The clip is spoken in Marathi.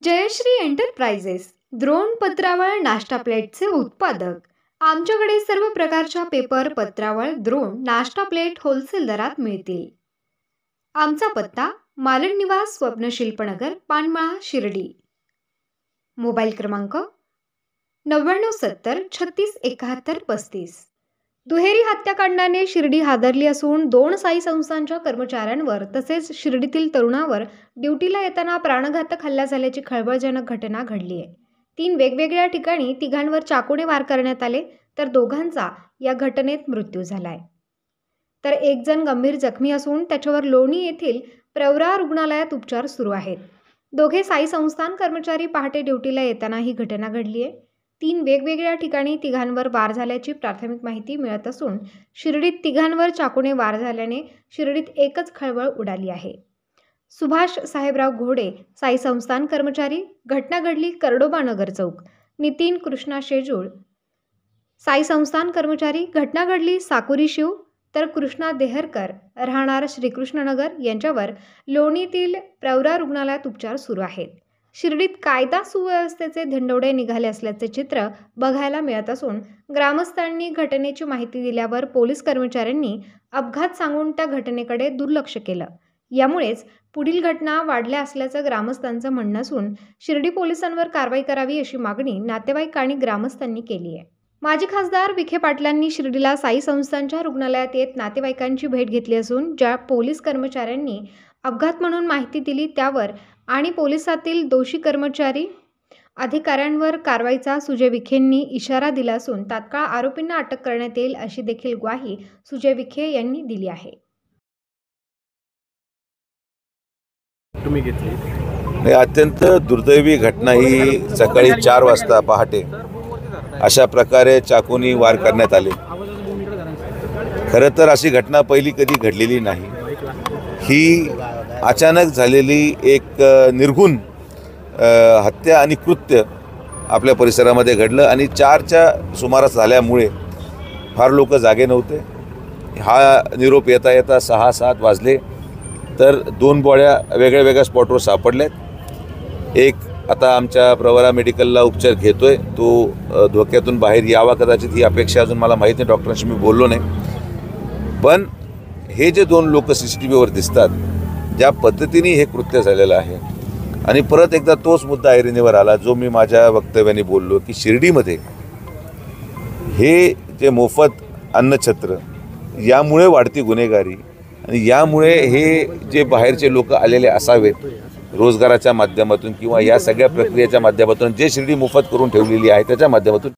जयश्री एंटरप्राइजेस द्रोण पत्रावळ नाश्ता प्लेटचे उत्पादक। आमच्याकडे सर्व प्रकारच्या पेपर पत्रावळ द्रोण नाश्ता प्लेट होलसेल दरात मिळतील। आमचा पत्ता मालन निवास स्वप्नशिल्पनगर पानमळा शिर्डी। मोबाईल क्रमांक 9970367135। दुहेरी हत्याकांडाने शिर्डी हादरली असून 2 साई संस्थांच्या कर्मचाऱ्यांवर तसेच शिर्डीतील तरुणावर ड्युटीला येताना प्राणघातक हल्ला झाल्याची खळबळजनक घटना घडली आहे। 3 वेगवेगळ्या ठिकाणी तिघांवर चाकूने वार करण्यात आले तर दोघांचा या घटनेत मृत्यू झालाय, तर एक जण गंभीर जखमी असून त्याच्यावर लोणी येथील प्रवरा रुग्णालयात उपचार सुरू आहेत। दोघे साई संस्थान कर्मचारी पहाटे ड्युटीला येताना ही घटना घडली आहे। 3 वेगवेगळ्या ठिकाणी तिघांवर वार झाल्याची प्राथमिक माहिती मिळत असून शिर्डीत तिघांवर चाकूने वार झाल्याने शिर्डीत एकच खळबळ उडाली आहे। सुभाष साहेबराव घोडे साई संस्थान कर्मचारी, घटना घडली करडोबा नगर चौक। नितीन कृष्णा शेजूळ साई संस्थान कर्मचारी, घटना घडली साकुरी शिव, तर कृष्णा देहरकर राहणार श्रीकृष्णनगर यांच्यावर लोणीतील प्रवरा रुग्णालयात उपचार सुरू आहेत। शिर्डीत कायदा सुव्यवस्थेचे धिंडोडे निघाले असल्याचे चित्र बघायला मिळत असून ग्रामस्थांनी घटनेची माहिती दिल्यावर पोलीस कर्मचाऱ्यांनी अपघात सांगून त्या घटनेकडे दुर्लक्ष केलं। यामुळेच पुढील घटना वाढल्या असल्याचं ग्रामस्थांचं म्हणणं असून शिर्डी पोलिसांवर कारवाई करावी अशी मागणी नातेवाईक आणि ग्रामस्थांनी केली आहे। माजी खासदार विखे पाटलांनी शिर्डीला साई संस्थांच्या रुग्णालयात येत नातेवाईकांची भेट घेतली असून ज्या पोलीस कर्मचाऱ्यांनी अपघात म्हणून माहिती दिली त्यावर आणि पोलिसातील दोषी कर्मचारी अधिकाऱ्यांवर कारवाईचा सुजय विखेंनी इशारा दिला असून तात्काळ आरोपींना अटक करण्यात येईल अशी देखील ग्वाही सुजय विखे यांनी दिली आहे। तुम्ही घेतली अत्यंत दुर्दैवी घटना ही सकाळी 4 वाजता पहाटे अशा प्रकारे चाकूनी वार करण्यात आले। खरं तर अशी घटना पहिली कधी घडलेली नाही। ही अचानक झालेली एक निर्घुण हत्या आणि कृत्य आपल्या परिसरामध्ये घडलं आणि 4च्या सुमारास झाल्यामुळे फार लोक जागे नव्हते। हा निरोप येता येता 6-7 वाजले तर 2 बॉड्या वेगळ्या वेगळ्या स्पॉटवर सापडल्यात। एक आता आमच्या प्रवरा मेडिकलला उपचार घेतोय, तो धोक्यातून बाहेर यावा कदाचित ही अपेक्षा अजून मला माहीत नाही, डॉक्टरांशी मी बोललो नाही। पण हे जे 2 लोक CCTVवर दिसतात, ज्या पद्धतीने हे कृत्य झालेलं आहे आणि परत एकदा तोच मुद्दा ऐरणीवर आला जो मी माझ्या वक्तव्याने बोललो की शिर्डीमध्ये हे जे मोफत अन्नछत्र यामुळे वाढती गुन्हेगारी आणि यामुळे हे जे बाहेरचे लोक आलेले असावेत रोजगाराच्या माध्यमातून किंवा या सगळ्या प्रक्रियेच्या माध्यमातून जे शिर्डी मोफत करून ठेवलेली आहे त्याच्या माध्यमातून